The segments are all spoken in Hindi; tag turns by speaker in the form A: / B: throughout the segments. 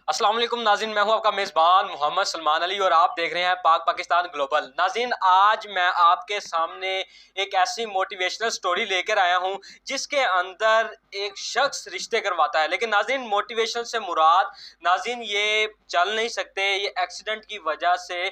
A: अस्सलाम वालेकुम नाज़रीन, मैं हूं आपका मेज़बान मोहम्मद सलमान अली और आप देख रहे हैं पाक पाकिस्तान ग्लोबल। नाज़रीन, आज मैं आपके सामने एक ऐसी मोटिवेशनल स्टोरी लेकर आया हूं जिसके अंदर एक शख्स रिश्ते करवाता है। लेकिन नाज़रीन, मोटिवेशन से मुराद नाज़रीन ये चल नहीं सकते, ये एक्सीडेंट की वजह से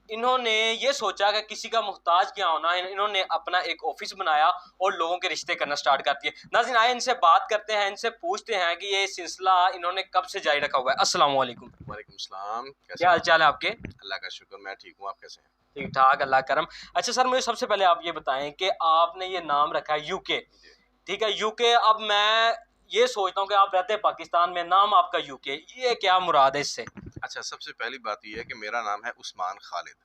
A: इन्होंने ये सोचा कि किसी का मुहताज क्या होना है, इन्होंने अपना एक ऑफिस बनाया और लोगों के रिश्ते करना स्टार्ट कर दिए। नाज़रीन, आए इनसे बात करते हैं, इनसे पूछते हैं कि ये सिलसिला इन्होंने कब से जारी रखा हुआ है। अस्सलाम वालेकुम।
B: वालेकुम सलाम। कैसे
A: क्या हाल चाल है आपके?
B: अल्लाह का शुक्र, मैं ठीक हूँ। आप कैसे हैं?
A: ठीक ठाक, अल्लाह करम। अच्छा सर, मुझे सबसे पहले आप ये बताएं कि आपने ये नाम रखा है यूके,
B: जी।
A: ठीक है यूके। अब मैं ये सोचता हूँ कि आप रहते हैं पाकिस्तान में, नाम आपका यूके, ये क्या मुराद है इससे?
B: अच्छा, सबसे पहली बात ये है कि मेरा नाम है उस्मान खालिद।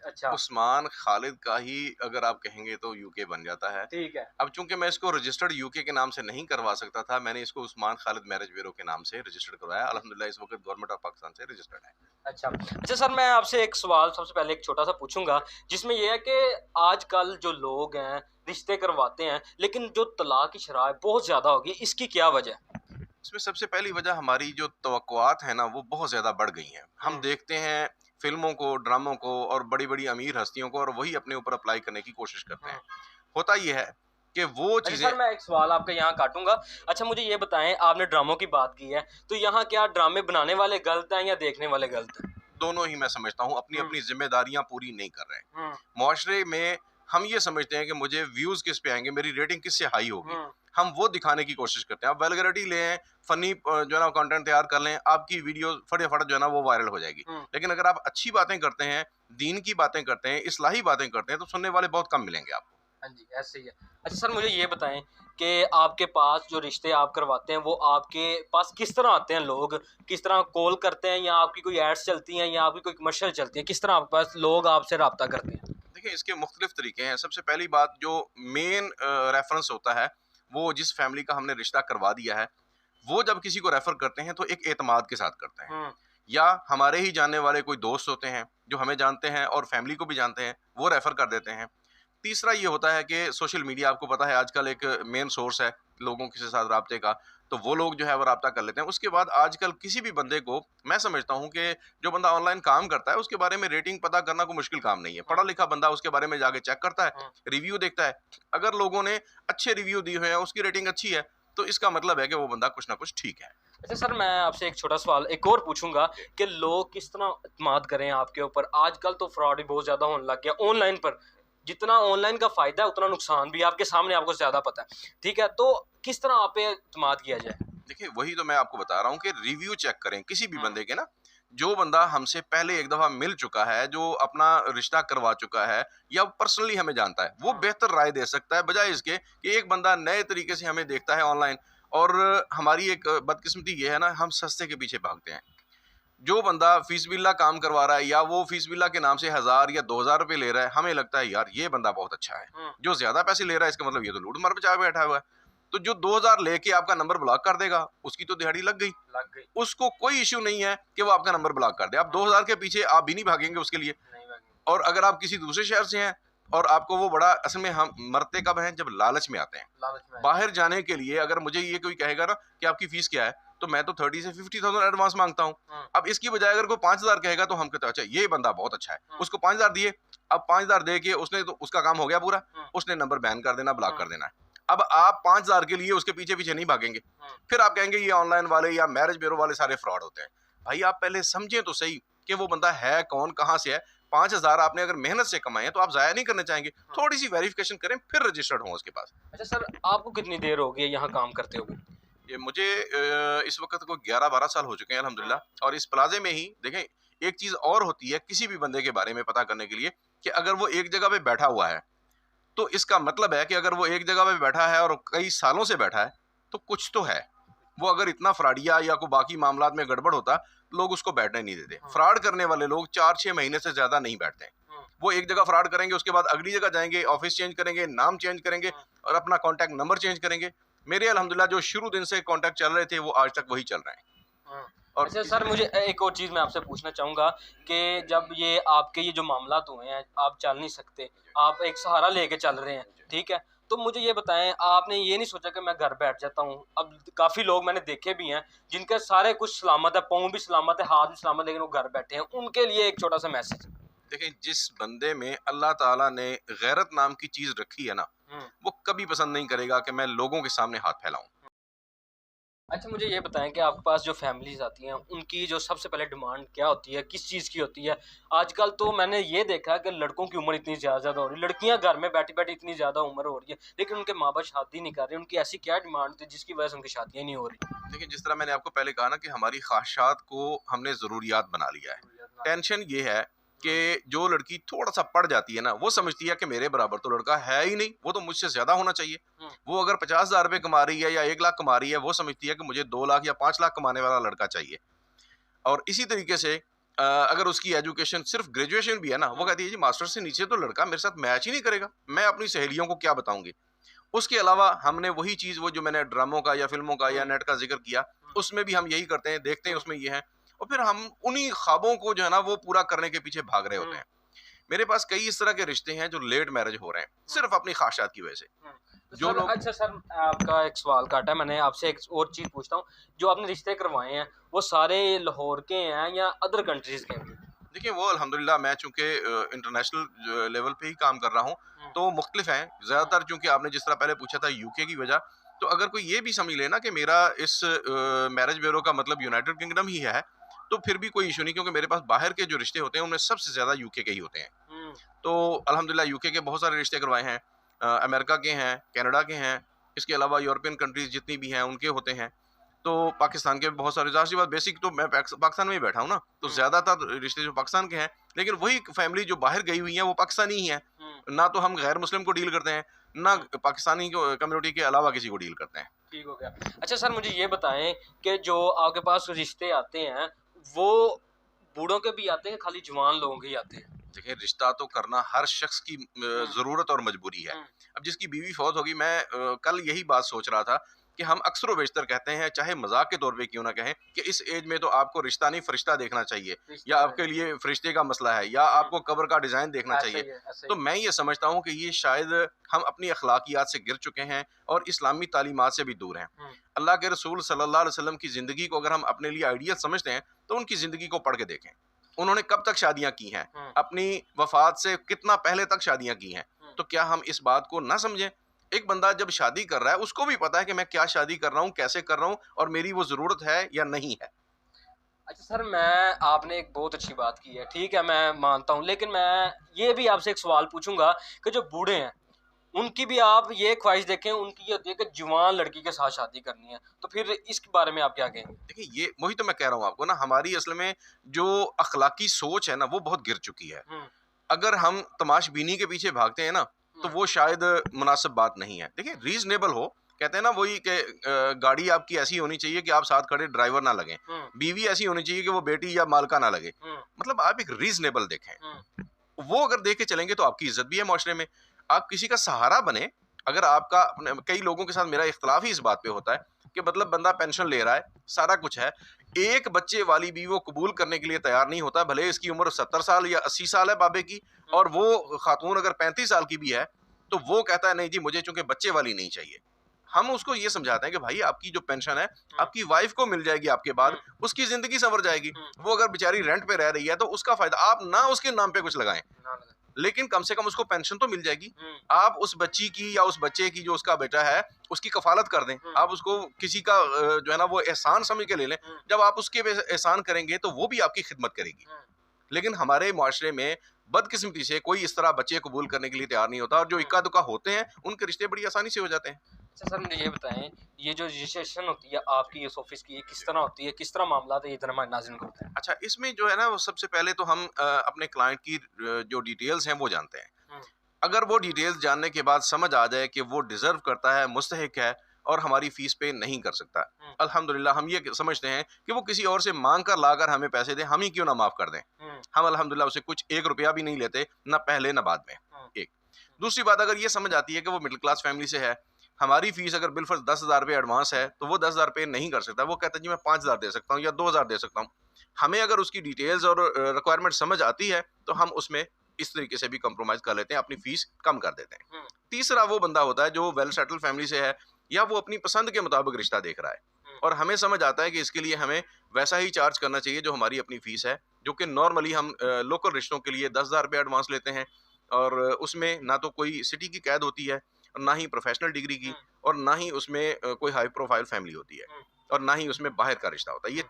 A: अच्छा,
B: उस्मान खालिद का ही अगर आप कहेंगे तो यूके बन जाता है।
A: ठीक है।
B: अब चूंकि मैं इसको रजिस्टर्ड यूके के नाम से नहीं करवा सकता था, मैंने इसको उस्मान खालिद मैरिज ब्यूरो के नाम से रजिस्टर्ड करवाया। अल्हम्दुलिल्लाह इस वक्त गवर्नमेंट ऑफ पाकिस्तान से रजिस्टर्ड है।
A: अच्छा, अच्छा सर, मैं आपसे एक सवाल सबसे पहले एक छोटा-सा पूछूँगा, जिसमें ये है कि आजकल जो लोग हैं, रिश्ते करवाते हैं, लेकिन जो तलाक की शरह है, बहुत ज़्यादा हो गई, इसकी क्या वजह है?
B: इसमें सबसे पहली वजह हमारी जो तवक्कुआत है ना, वो बहुत ज़्यादा बढ़ गई हैं। हम
A: हुँ,
B: देखते हैं फ़िल्मों को, ड्रामों को और बड़ी-बड़ी अमीर हस्तियों को और वही अपने ऊपर अप्लाई करने की कोशिश करते
A: हुँ।
B: हैं। होता ये है कि वो
A: अच्छा
B: चीज़ें
A: सर, मैं एक सवाल आपका यहाँ काटूँगा। अच्छा, मुझे ये बताएँ, आपने ड्रामों की बात की है, तो यहाँ क्या ड्रामे बनाने वाले गलत हैं या देखने वाले गलत हैं?
B: दोनों ही मैं समझता हूँ
A: हुँ,
B: अपनी-अपनी ज़िम्मेदारियाँ पूरी नहीं कर रहे हैं।
A: हुँ,
B: मुआशरे में हम ये समझते हैं कि मुझे व्यूज़ किस पे आएँगे, मेरी रेटिंग किससे हाई होगी।
A: हुँ,
B: हम वो दिखाने की कोशिश करते हैं। आप वल्गैरिटी लें, फ़नी जो है ना कंटेंट तैयार कर लें, आपकी वीडियो फटाफट जो है ना वो वायरल हो जाएगी।
A: हुँ।
B: लेकिन अगर आप अच्छी बातें करते हैं, दीन की बातें करते हैं, इस्लाही बातें करते हैं, तो सुनने वाले बहुत कम मिलेंगे आपको।
A: हाँ जी, ऐसे ही है। अच्छा सर, मुझे ये बताएँ कि आपके पास जो रिश्ते आप करवाते हैं, वो आपके पास किस तरह आते हैं लोग? किस तरह कॉल करते हैं या आपकी कोई एड्स चलती हैं या आपकी कोई कमर्शियल चलती है? किस तरह आपके पास लोग आपसे राब्ता करते हैं?
B: देखिए, इसके मुख्तलिफ तरीके हैं। सबसे पहली बात जो मेन रेफ़रेंस होता है, वो जिस फैमिली का हमने रिश्ता करवा दिया है, वो जब किसी को रेफ़र करते हैं तो एक एतमाद के साथ करते हैं।
A: हुँ,
B: या हमारे ही जानने वाले कोई दोस्त होते हैं, जो हमें जानते हैं और फैमिली को भी जानते हैं, वो रेफ़र कर देते हैं। तीसरा ये होता है कि सोशल मीडिया आपको पता है आजकल एक मेन सोर्स है लोगों के साथ राब्ते का, तो वो लोग जो है वो राब्ता कर लेते हैं। उसके बाद आजकल किसी भी बंदे को मैं समझता हूँ कि जो बंदा ऑनलाइन काम करता है, उसके बारे में रेटिंग पता करना कोई मुश्किल काम नहीं है।
A: हुँ,
B: पढ़ा-लिखा बंदा उसके बारे में जाके चेक करता है,
A: हुँ।
B: रिव्यू देखता है। अगर लोगों ने अच्छे रिव्यू दिए हुए हैं, उसकी रेटिंग अच्छी है, तो इसका मतलब है कि वो बंदा कुछ ना कुछ ठीक है।
A: अच्छा सर, मैं आपसे एक छोटा सवाल एक और पूछूँगा कि लोग किस तरह एतमाद करें आपके ऊपर? आजकल तो फ्रॉड भी बहुत ज़्यादा होने लग गया ऑनलाइन पर। जितना ऑनलाइन का फ़ायदा है, उतना नुकसान भी है, आपके सामने आपको ज़्यादा पता है। ठीक है, तो किस तरह आप पे एतमाद किया जाए?
B: देखिए, वही तो मैं आपको बता रहा हूँ कि रिव्यू चेक करें किसी भी
A: हुँ,
B: बंदे के ना। जो बंदा हमसे पहले एक दफ़ा मिल चुका है, जो अपना रिश्ता करवा चुका है या पर्सनली हमें जानता है, वो
A: हुँ,
B: बेहतर राय दे सकता है, बजाए इसके कि एक बंदा नए तरीके से हमें देखता है ऑनलाइन। और हमारी एक बदकिस्मती ये है ना, हम सस्ते के पीछे भागते हैं। जो बंदा फ़ीस-बिल्लाह काम करवा रहा है या वो फ़ीस-बिल्लाह के नाम से 1000 या 2000 रुपए ले रहा है, हमें लगता है यार ये बंदा बहुत अच्छा है।
A: हुँ,
B: जो ज़्यादा पैसे ले रहा है इसका मतलब ये तो लूट-मार मचा बैठा हुआ है। तो जो 2000 लेके आपका नंबर ब्लॉक कर देगा, उसकी तो दिहाड़ी लग गई।
A: लग गई।
B: उसको कोई इश्यू नहीं है कि वो आपका नंबर ब्लॉक कर दे। आप
A: हुँ,
B: 2000 के पीछे आप भी नहीं भागेंगे उसके लिए।
A: नहीं लगी।
B: और अगर आप किसी दूसरे शहर से हैं और आपको वो बड़ा असल में हम मरते कब हैं? जब लालच में आते हैं।
A: लालच में आए।
B: बाहर जाने के लिए अगर मुझे ये कोई कहेगा ना कि आपकी फीस क्या है? तो मैं तो 30 से 50,000 एडवांस माँगता हूँ।
A: हुँ,
B: अब इसकी बजाय अगर कोई 5000 कहेगा तो हम कहते हैं अच्छा ये बंदा बहुत अच्छा है।
A: हुँ,
B: उसको 5000 दिए, अब 5000 दे के उसने तो उसका काम हो गया पूरा।
A: हुँ,
B: उसने नंबर बैन कर देना, ब्लॉक
A: हुँ,
B: कर देना है। अब आप 5000 के लिए उसके पीछे-पीछे नहीं भागेंगे।
A: हुँ,
B: फिर आप कहेंगे ये ऑनलाइन वाले या मैरिज ब्यूरो वाले सारे फ्रॉड होते हैं। भाई आप पहले समझें तो सही कि वो बंदा है कौन, कहाँ से है। 5000 आपने अगर मेहनत से कमाए हैं तो आप ज़ाया नहीं करने चाहेंगे।
A: हुँ।
B: थोड़ी-सी वेरिफिकेशन करें फिर रजिस्टर्ड हों उसके पास।
A: अच्छा सर, आपको कितनी देर हो गई है यहाँ काम करते हुए?
B: ये मुझे इस वक़्त को 11-12 साल हो चुके हैं
A: हुँ,
B: अल्हम्दुलिल्लाह। और इस प्लाज़े में ही देखें एक चीज़ और होती है किसी भी बंदे के बारे में पता करने के लिए कि अगर वो एक जगह पे बैठा हुआ है, तो इसका मतलब है कि अगर वो एक जगह पे बैठा है और कई सालों से बैठा है, तो कुछ तो है। वो अगर इतना फ्रॉडिया या कोई बाकी मामलात में गड़बड़ होता, लोग उसको बैठने नहीं देते।
A: हुँ,
B: फ्रॉड करने वाले लोग 4-6 महीने से ज़्यादा नहीं बैठते हैं।
A: हुँ,
B: वो एक जगह फ्रॉड करेंगे, उसके बाद अगली जगह जाएँगे, ऑफ़िस चेंज करेंगे, नाम चेंज करेंगे
A: हुँ,
B: और अपना कॉन्टैक्ट नंबर चेंज करेंगे। मेरे अल्हम्दुलिल्लाह जो शुरू दिन से कॉन्टैक्ट चल रहे थे, वो आज तक वही चल रहे हैं।
A: हुँ।
B: और
A: अच्छा
B: इस
A: सर, मुझे एक और चीज़ मैं आपसे पूछना चाहूँगा कि जब ये आपके ये जो मामलात हुए हैं, आप चल नहीं सकते, आप एक सहारा लेके चल रहे हैं, ठीक है? तो मुझे ये बताएं, आपने ये नहीं सोचा कि मैं घर बैठ जाता हूँ? अब काफ़ी लोग मैंने देखे भी हैं जिनके सारे कुछ सलामत है, पाँव भी सलामत है, हाथ भी सलामत, लेकिन वो घर बैठे हैं। उनके लिए एक छोटा सा मैसेज।
B: देखिए, जिस बंदे में अल्लाह ताला ने गैरत नाम की चीज़ रखी है ना,
A: हम्म।
B: वो कभी पसंद नहीं करेगा कि मैं लोगों के सामने हाथ फैलाऊँ।
A: अच्छा, मुझे ये बताएं कि आपके पास जो फैमिलीज़ आती हैं, उनकी जो सबसे पहले डिमांड क्या होती है? किस चीज़ की होती है? आजकल तो मैंने ये देखा है कि लड़कों की उम्र इतनी ज़्यादा हो रही है, लड़कियाँ घर में बैठी-बैठी इतनी ज़्यादा उम्र हो रही है, लेकिन उनके माँ-बाप शादी नहीं कर रहे। उनकी ऐसी क्या डिमांड थी जिसकी वजह से उनकी शादियाँ नहीं हो रही?
B: देखिए, जिस तरह मैंने आपको पहले कहा ना कि हमारी ख्वाहिशात को हमने ज़रूरियात बना लिया है। टेंशन ये है कि जो लड़की थोड़ा-सा पढ़ जाती है ना, वो समझती है कि मेरे बराबर तो लड़का है ही नहीं, वो तो मुझसे ज़्यादा होना चाहिए।
A: हुँ।
B: वो अगर 50,000 रुपए कमा रही है या 1 लाख कमा रही है, वो समझती है कि मुझे 2 लाख या 5 लाख कमाने वाला लड़का चाहिए। और इसी तरीके से अगर उसकी एजुकेशन सिर्फ़ ग्रेजुएशन भी है ना, वो कहती है जी मास्टर्स से नीचे तो लड़का मेरे साथ मैच ही नहीं करेगा, मैं अपनी सहेलियों को क्या बताऊँगी? उसके अलावा हमने वही चीज़ वो जो मैंने ड्रामों का या फ़िल्मों का या नेट का ज़िक्र किया, उसमें भी हम यही करते हैं, देखते हैं उसमें ये है और फिर हम उन्हीं ख्वाबों को जो है ना वो पूरा करने के पीछे भाग रहे होते हैं। मेरे पास कई इस तरह के रिश्ते हैं जो लेट मैरिज हो रहे हैं, सिर्फ़ अपनी ख्वाहिशात की वजह से।
A: तो
B: जो
A: सर,
B: लोग
A: अच्छा सर, आपका एक सवाल काटा है, मैंने आपसे एक और चीज़ पूछता हूँ। जो आपने रिश्ते करवाए हैं, वो सारे लाहौर के हैं या अदर कंट्रीज़ के हैं?
B: देखिए वो अल्हम्दुलिल्लाह मैं चूँकि इंटरनेशनल लेवल पे ही काम कर रहा हूँ, तो मुख्तलिफ हैं। ज़्यादातर चूँकि आपने जिस तरह पहले पूछा था यूके की वजह, तो अगर कोई ये भी समझ ले ना कि मेरा इस मैरिज ब्यूरो का मतलब यूनाइटेड किंगडम ही है, तो फिर भी कोई इश्यू नहीं क्योंकि मेरे पास बाहर के जो रिश्ते होते हैं, उनमें सबसे ज़्यादा यूके के ही होते हैं।
A: हुँ।
B: तो अल्हम्दुलिल्लाह यूके के बहुत सारे रिश्ते करवाए हैं, अमेरिका के हैं, कनाडा के हैं, इसके अलावा यूरोपियन कंट्रीज़ जितनी भी हैं, उनके होते हैं। तो पाकिस्तान के भी बहुत सारे ज़ाहिर सी बात बेसिक तो मैं पाकिस्तान में ही बैठा हूँ ना, तो ज़्यादातर रिश्ते जो पाकिस्तान के हैं, लेकिन वही फैमिली जो बाहर गई हुई है, वो पाकिस्तानी ही है।
A: हुँ।
B: ना तो हम गैर मुस्लिम को डील करते हैं, ना पाकिस्तानी को कम्युनिटी के अलावा किसी को डील करते हैं।
A: ठीक हो गया। अच्छा सर, मुझे ये बताएँ कि जो आपके पास रिश्ते आते हैं, वो बूढ़ों के भी आते हैं, खाली जवान लोगों के ही आते हैं?
B: देखिए, रिश्ता तो करना हर शख्स की
A: हुँ।
B: ज़रूरत और मजबूरी है।
A: हुँ।
B: अब जिसकी बीवी फ़ौत होगी मैं कल यही बात सोच रहा था कि हम अक्सर व बेशतर कहते हैं, चाहे मज़ाक के तौर पे क्यों ना कहें, कि इस एज में तो आपको रिश्ता नहीं फ़रिश्ता देखना चाहिए या
A: रिश्ता
B: आपके लिए फ़रिश्ते का मसला है या आपको कब्र का डिज़ाइन देखना
A: ऐसा
B: चाहिए।
A: ही है, ऐसा
B: तो
A: ही है।
B: मैं ये समझता हूँ कि ये शायद हम अपनी अखलाकियात से गिर चुके हैं और इस्लामी तालीमात से भी दूर हैं।
A: हुँ।
B: अल्लाह के रसूल सल्लल्लाहु अलैहि वसल्लम की ज़िंदगी को अगर हम अपने लिए आइडियल समझते हैं, तो उनकी ज़िंदगी को पढ़ के देखें। उन्होंने कब तक शादियाँ की हैं?
A: हुँ।
B: अपनी वफ़ात से कितना पहले तक शादियाँ की हैं?
A: हुँ।
B: तो क्या हम इस बात को ना समझें? एक बंदा जब शादी कर रहा है, उसको भी पता है कि मैं क्या शादी कर रहा हूँ, कैसे कर रहा हूँ और मेरी वो ज़रूरत है या नहीं है।
A: अच्छा सर, आपने एक बहुत अच्छी बात की है, ठीक है, मैं मानता हूँ, लेकिन मैं ये भी आपसे एक सवाल पूछूँगा कि जो बूढ़े हैं, उनकी भी आप ये ख्वाहिश देखें, उनकी ये होती है कि जवान लड़की के साथ शादी करनी है, तो फिर इसके बारे में आप क्या कहेंगे?
B: देखिए, ये वही तो मैं कह रहा हूँ आपको ना, हमारी असल में जो अखलाकी सोच है ना, वो बहुत गिर चुकी है।
A: हुँ।
B: अगर हम तमाशबीनी के पीछे भागते हैं ना, तो
A: हुँ।
B: वो शायद मुनासिब बात नहीं है। देखिए, रीज़नेबल हो, कहते हैं ना वही कि गाड़ी आपकी ऐसी होनी चाहिए कि आप साथ खड़े ड्राइवर ना लगें।
A: हुँ।
B: बीवी ऐसी होनी चाहिए कि वो बेटी या मालका ना लगे।
A: हुँ।
B: मतलब आप एक रीज़नेबल देखें।
A: हुँ।
B: वो अगर देख के चलेंगे तो आपकी इज़्ज़त भी है माशरे में। आप किसी का सहारा बने, अगर आपका अपने कई लोगों के साथ मेरा इख्तिलाफ ही इस बात पे होता है कि मतलब बंदा पेंशन ले रहा है, सारा कुछ है, एक बच्चे वाली भी वो कबूल करने के लिए तैयार नहीं होता, भले इसकी उम्र 70 साल या 80 साल है बाबे की और वो खातून अगर 35 साल की भी है, तो वो कहता है नहीं जी मुझे चूँकि बच्चे वाली नहीं चाहिए। हम उसको ये समझाते हैं कि भाई आपकी जो पेंशन है, आपकी वाइफ़ को मिल जाएगी आपके बाद, उसकी ज़िंदगी सँवर जाएगी। वो अगर बेचारी रेंट पे रह रही है तो उसका फ़ायदा आप ना उसके नाम पे कुछ लगाएँ।
A: ना लगा।
B: लेकिन कम से कम उसको पेंशन तो मिल जाएगी।
A: हुँ।
B: आप उस बच्ची की या उस बच्चे की जो उसका बेटा है, उसकी कफ़ालत कर दें। आप उसको किसी का जो है ना वो एहसान समझ के ले लें। जब आप उसके पे एहसान करेंगे तो वो भी आपकी खिदमत करेगी। लेकिन हमारे मुआशरे में बदकिस्मती से कोई इस तरह बच्चे कबूल करने के लिए तैयार नहीं होता और जो इक्का-दुक्का होते हैं, उनके रिश्ते बड़ी आसानी से हो जाते हैं।
A: अच्छा सर, मुझे ये बताएँ, ये जो रजिस्ट्रेशन होती है आपकी इस ऑफ़िस की, ये किस तरह होती है? किस तरह मामलात है, ये ज़रा हमारे नाज़रीन को बताएँ?
B: अच्छा, इसमें जो है ना वो सबसे पहले तो हम अपने क्लाइंट की जो डिटेल्स हैं वो जानते हैं।
A: हुँ।
B: अगर वो डिटेल्स जानने के बाद समझ आ जाए कि वो डिज़र्व करता है, मुस्तहिक है और हमारी फ़ीस पे नहीं कर सकता,
A: हुँ।
B: अल्हम्दुलिल्लाह हम ये समझते हैं कि वो किसी और से माँग कर लाकर हमें पैसे दे, हम ही क्यों ना माफ़ कर दें।
A: हुँ।
B: हम अल्हम्दुलिल्लाह उससे कुछ 1 रुपया भी नहीं लेते, ना पहले ना बाद में,
A: हुँ।
B: एक। दूसरी बात अगर ये समझ आती है कि वो मिडल क्लास फ़ैमिली से है, हमारी फ़ीस अगर बिलफ़र्ज़ 10,000 रुपए एडवांस है, तो वो 10,000 रुपए नहीं कर सकता, वो कहता है जी मैं 5,000 दे सकता हूँ या 2,000 दे सकता हूँ। हमें अगर उसकी डिटेल्स और रिक्वायरमेंट समझ आती है, तो हम उसमें इस तरीके से भी कंप्रोमाइज कर लेते हैं, अपनी फीस कम कर देते हैं।
A: हम्म।
B: तीसरा वो बंदा होता है जो वेल सेटल फैमिली से है या वो अपनी पसंद के मुताबिक रिश्ता देख रहा है और हमें समझ आता है कि इसके लिए हमें वैसा ही चार्ज करना चाहिए जो हमारी अपनी फीस है, जो कि नॉर्मली हम लोकल रिश्तों के लिए 10,000 रुपये एडवांस लेते हैं और उसमें ना तो कोई सिटी की कैद होती है और ना ही प्रोफेशनल डिग्री की और ना ही उसमें कोई हाई प्रोफाइल फैमिली होती है और ना ही उसमें बाहर का रिश्ता होता है। ये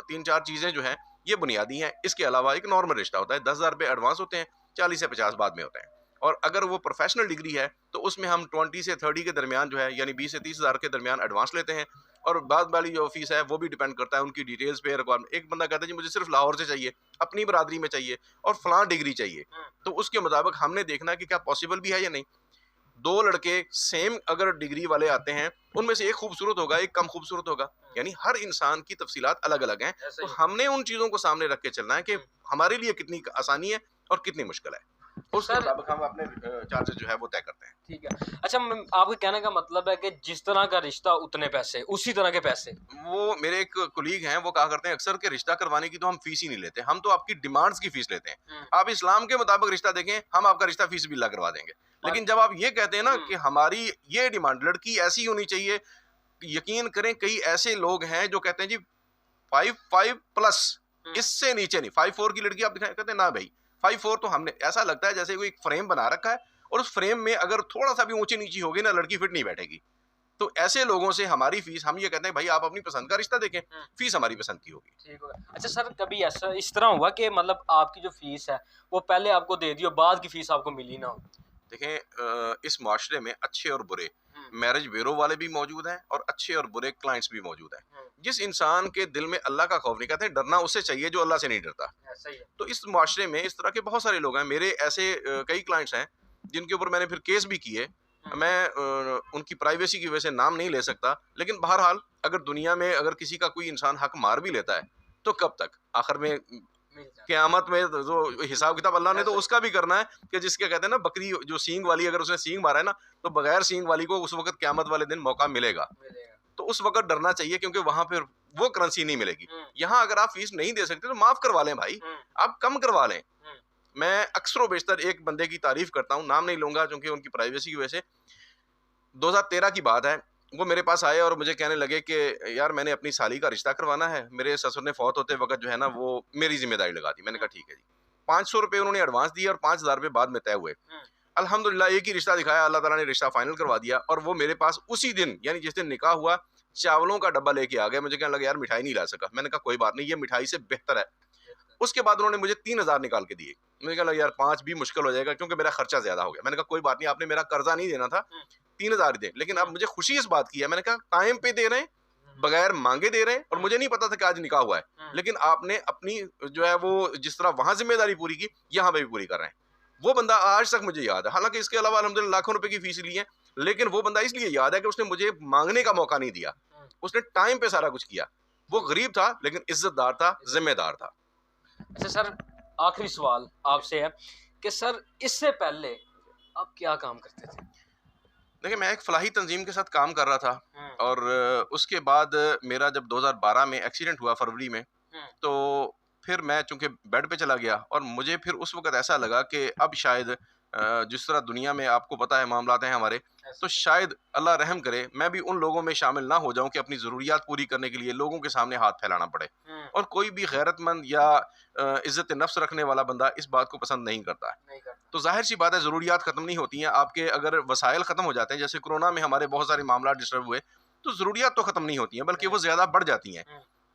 B: तीन चार चीज़ें जो हैं ये बुनियादी हैं। इसके अलावा एक नॉर्मल रिश्ता होता है, 10,000 रुपये एडवांस होते हैं, 40 से 50 बाद में होते हैं। और अगर वो प्रोफेशनल डिग्री है तो उसमें हम 20 से 30 के दरमियान जो है यानी 20 से 30,000 के दरमियान एडवांस लेते हैं और बाद वाली जो फीस है वो भी डिपेंड करता है उनकी डिटेल्स पे, रिक्वायरमेंट। एक बंदा कहता है जी मुझे सिर्फ लाहौर से चाहिए, अपनी बरादरी में चाहिए और फलां डिग्री चाहिए, तो उसके मुताबिक हमने देखना है कि क्या पॉसिबल भी है या नहीं। दो लड़के सेम अगर डिग्री वाले आते हैं उनमें से एक खूबसूरत होगा, एक कम खूबसूरत होगा, यानी हर इंसान की तफसीलात अलग अलग हैं। तो हमने उन चीज़ों को सामने रख के चलना है कि हमारे लिए कितनी आसानी है और कितनी मुश्किल है, उसके मुताबिक हम अपने चार्जेस जो है वो तय करते हैं।
A: ठीक है। अच्छा, आपके कहने का मतलब है कि जिस तरह का रिश्ता उतने पैसे, उसी तरह के पैसे।
B: वो मेरे एक कुलीग हैं, वो कहा करते हैं अक्सर के रिश्ता करवाने की तो हम फीस ही नहीं लेते, हम तो आपकी डिमांड्स की फीस लेते हैं। आप इस्लाम के मुताबिक रिश्ता देखें, हम आपका रिश्ता फीस बिल्ला करवा देंगे। लेकिन जब आप ये कहते हैं ना कि हमारी ये डिमांड लड़की ऐसी होनी चाहिए, यकीन करें कई ऐसे लोग हैं जो कहते हैं जी 5 प्लस, इससे नीचे नहीं। 5'4" की लड़की आप दिखाएं, कहते हैं ना भाई 5'4" तो हमने, ऐसा लगता है जैसे कोई फ्रेम बना रखा है और उस फ्रेम में अगर थोड़ा सा भी ऊंची नीची होगी ना लड़की फिट नहीं बैठेगी। तो ऐसे लोगों से हमारी फीस, हम ये कहते हैं भाई आप अपनी पसंद का रिश्ता देखें, फीस हमारी पसंद की होगी।
A: ठीक होगा। अच्छा सर, कभी ऐसा इस तरह हुआ कि मतलब आपकी जो फीस है वो पहले आपको दे दी और बाद की फीस आपको मिली ना हो?
B: देखें, इस माशरे में अच्छे और बुरे मैरिज ब्यूरो वाले भी मौजूद हैं और अच्छे और बुरे क्लाइंट्स भी मौजूद हैं। जिस इंसान के दिल में अल्लाह का खौफ नहीं, कहते हैं डरना उससे चाहिए जो अल्लाह से नहीं डरता।
A: ऐसा ही है।
B: तो इस माशरे में इस तरह के बहुत सारे लोग हैं। मेरे ऐसे कई क्लाइंट्स हैं जिनके ऊपर मैंने फिर केस भी किए। मैं उनकी प्राइवेसी की वजह से नाम नहीं ले सकता, लेकिन बहरहाल अगर दुनिया में अगर किसी का कोई इंसान हक मार भी लेता है तो कब तक, आखिर में क़यामत में जो हिसाब किताब अल्लाह ने तो उसका भी करना है कि जिसके कहते हैं ना बकरी जो सींग वाली, अगर उसने सींग मारा है ना तो बगैर सींग वाली को उस वक्त क़यामत वाले दिन मौका मिलेगा। तो उस वक्त डरना चाहिए क्योंकि वहां पर वो करेंसी नहीं मिलेगी। यहाँ अगर आप फीस नहीं दे सकते तो माफ करवा लें भाई, आप कम करवा लें। मैं अक्सर बेशतर एक बंदे की तारीफ करता हूँ, नाम नहीं लूंगा क्योंकि उनकी प्राइवेसी की वजह से। 2013 की बात है, वो मेरे पास आए और मुझे कहने लगे कि यार मैंने अपनी साली का रिश्ता करवाना है, मेरे ससुर ने फौत होते वक्त जो है ना वो मेरी जिम्मेदारी लगा दी। मैंने कहा ठीक है जी। 500 रुपये उन्होंने एडवांस दिए और 5,000 रुपये बाद में तय हुए। अल्हम्दुलिल्लाह एक ही रिश्ता दिखाया, अल्लाह ताला ने रिश्ता फाइनल करवा दिया और वो मेरे पास उसी दिन यानी जिस दिन निकाह हुआ चावलों का डब्बा लेके आ गए। मुझे कहने लगा यार मिठाई नहीं ला सका। मैंने कहा कोई बात नहीं, ये मिठाई से बेहतर है। उसके बाद उन्होंने मुझे 3,000 निकाल के दिए। मुझे कहने लगा यार 5 भी मुश्किल हो जाएगा क्योंकि मेरा खर्चा ज्यादा हो गया। मैंने कहा कोई बात नहीं, आपने मेरा कर्जा नहीं देना था, 3,000 दे, लेकिन अब मुझे खुशी इस बात की है। मैंने कहा टाइम पे दे रहे हैं, बगैर मांगे दे रहे हैं और मुझे नहीं पता था कि आज निकाह हुआ है, लेकिन आपने अपनी जो है वो जिस तरह वहां जिम्मेदारी पूरी की यहाँ पे भी पूरी कर रहे हैं। वो बंदा आज तक मुझे याद है, हालांकि इसके अलावा अल्हम्दुलिल्लाह लाखों रुपए की फीस ली है, लेकिन वो बंदा इसलिए याद है कि उसने मुझे मांगने का मौका नहीं दिया, उसने टाइम पे सारा कुछ किया। वो गरीब था लेकिन इज्जतदार था, जिम्मेदार था।
A: अच्छा सर, आखिरी सवाल आपसे है कि सर इससे पहले आप क्या काम करते थे?
B: देखिए मैं एक फलाही तंजीम के साथ काम कर रहा था और उसके बाद मेरा जब 2012 में एक्सीडेंट हुआ फरवरी में, तो फिर मैं चूंकि बेड पे चला गया और मुझे फिर उस वक्त ऐसा लगा कि अब शायद जिस तरह दुनिया में आपको पता है मामलात हैं हमारे, तो शायद अल्लाह रहम करे मैं भी उन लोगों में शामिल ना हो जाऊं कि अपनी ज़रूरियात पूरी करने के लिए लोगों के सामने हाथ फैलाना पड़े। और कोई भी गैरतमंद या इज़्ज़त नफ्स रखने वाला बंदा इस बात को पसंद नहीं करता है। तो जाहिर सी बात है ज़रूरियात ख़त्म नहीं होती हैं आपके, अगर वसाइल ख़त्म हो जाते हैं, जैसे कोरोना में हमारे बहुत सारे मामला डिस्टर्ब हुए, तो ज़रूरियात तो ख़त्म नहीं होती हैं बल्कि वो ज़्यादा बढ़ जाती हैं।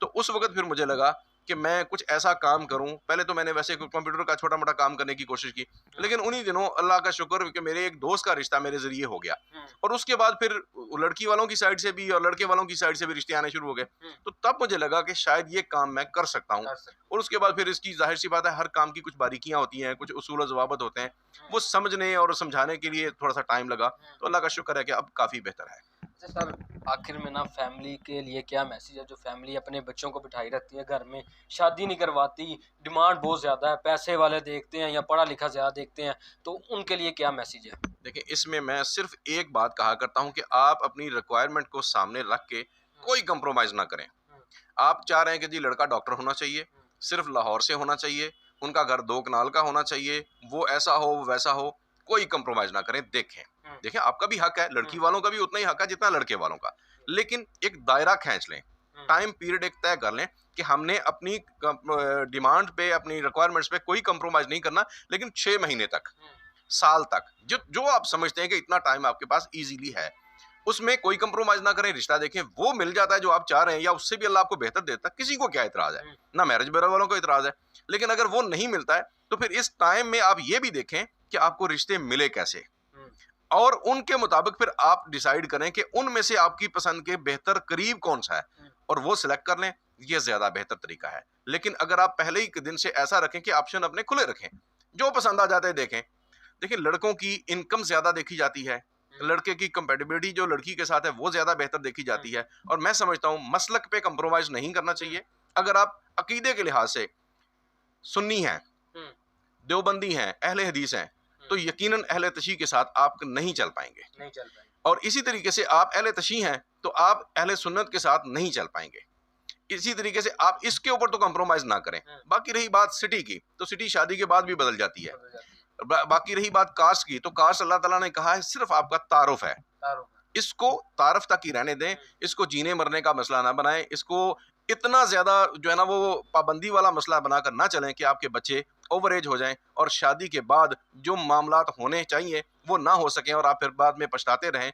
B: तो उस वक्त फिर मुझे लगा कि मैं कुछ ऐसा काम करूं। पहले तो मैंने वैसे कंप्यूटर का छोटा मोटा काम करने की कोशिश की, लेकिन उन्हीं दिनों अल्लाह का शुक्र कि मेरे एक दोस्त का रिश्ता मेरे जरिए हो गया और उसके बाद फिर लड़की वालों की साइड से भी और लड़के वालों की साइड से भी रिश्ते आने शुरू हो गए। तो तब मुझे लगा कि शायद ये काम मैं कर सकता हूँ। और उसके बाद फिर इसकी जाहिर सी बात है हर काम की कुछ बारीकियां होती हैं, कुछ उसूल ज़वाबत होते हैं, वो समझने और समझाने के लिए थोड़ा सा टाइम लगा। तो अल्लाह का शुक्र है कि अब काफ़ी बेहतर है।
A: अच्छा सर, आखिर में ना फैमिली के लिए क्या मैसेज है? जो फैमिली अपने बच्चों को बिठाई रखती है घर में, शादी नहीं करवाती, डिमांड बहुत ज़्यादा है, पैसे वाले देखते हैं या पढ़ा लिखा ज़्यादा देखते हैं, तो उनके लिए क्या मैसेज है?
B: देखिए इसमें मैं सिर्फ एक बात कहा करता हूँ कि आप अपनी रिक्वायरमेंट को सामने रख के कोई कंप्रोमाइज़ ना करें। आप चाह रहे हैं कि जी लड़का डॉक्टर होना चाहिए, सिर्फ लाहौर से होना चाहिए, उनका घर 2 कनाल का होना चाहिए, वो ऐसा हो, वो वैसा हो, कोई कंप्रोमाइज़ ना करें। देखें, देखें आपका भी हक है, लड़की वालों का भी उतना ही हक है जितना लड़के वालों का। लेकिन एक दायरा खींच लें, टाइम पीरियड एक तय कर लें कि हमने अपनी डिमांड पे, अपनी रिक्वायरमेंट्स पे कोई कंप्रोमाइज़ नहीं करना, लेकिन 6 महीने तक, साल तक, जो आप समझते हैं कि इतना टाइम आपके पास ईज़िली है, उसमें कोई कंप्रोमाइज़ ना करें। रिश्ता देखें, वो मिल जाता है जो आप चाह रहे हैं या उससे भी अल्लाह आपको बेहतर देता है, किसी को क्या एतराज़ है? ना मैरिज ब्यूरो वालों को एतराज़ है। लेकिन अगर वो नहीं मिलता है, तो फिर इस टाइम में आप ये भी देखें कि आपको रिश्ते मिले कैसे? और उनके मुताबिक फिर आप डिसाइड करें कि उनमें से आपकी पसंद के बेहतर करीब कौन-सा है और वो सिलेक्ट कर लें, ये ज़्यादा बेहतर तरीका है। लेकिन अगर आप पहले ही दिन से ऐसा रखें कि ऑप्शन अपने खुले रखें, जो पसंद आ जाता है देखें। देखिए, लड़कों की इनकम ज़्यादा देखी जाती है, लड़के की कंपैटिबिलिटी जो लड़की के साथ है वो ज़्यादा बेहतर देखी जाती है, और मैं समझता हूँ मसलक पे कंप्रोमाइज़ नहीं करना चाहिए। अगर आप अकीदे के लिहाज से सुन्नी हैं, देवबंदी हैं, अहले हदीस हैं, तो यकीनन अहले तशी के साथ आप नहीं चल पाएंगे।
A: नहीं चल पाएंगे।
B: और इसी तरीके से आप अहले तशी हैं तो आप अहले सुन्नत के साथ नहीं चल पाएंगे। इसी तरीके से आप इसके ऊपर तो कंप्रोमाइज ना करें। बाकी रही बात सिटी की, तो सिटी शादी के बाद भी बदल जाती है। बाकी रही बात कास्ट की, तो कास्ट अल्लाह ताला ने कहा है सिर्फ आपका तारुफ है, इसको तारफ तक ही रहने दें, इसको जीने मरने का मसला ना बनाएं, इसको इतना ज्यादा जो है ना वो पाबंदी वाला मसला बनाकर ना चलें कि आपके बच्चे ओवर एज हो जाएं और शादी के बाद जो मामलात होने चाहिए वो ना हो सकें और आप फिर बाद में पछताते रहें।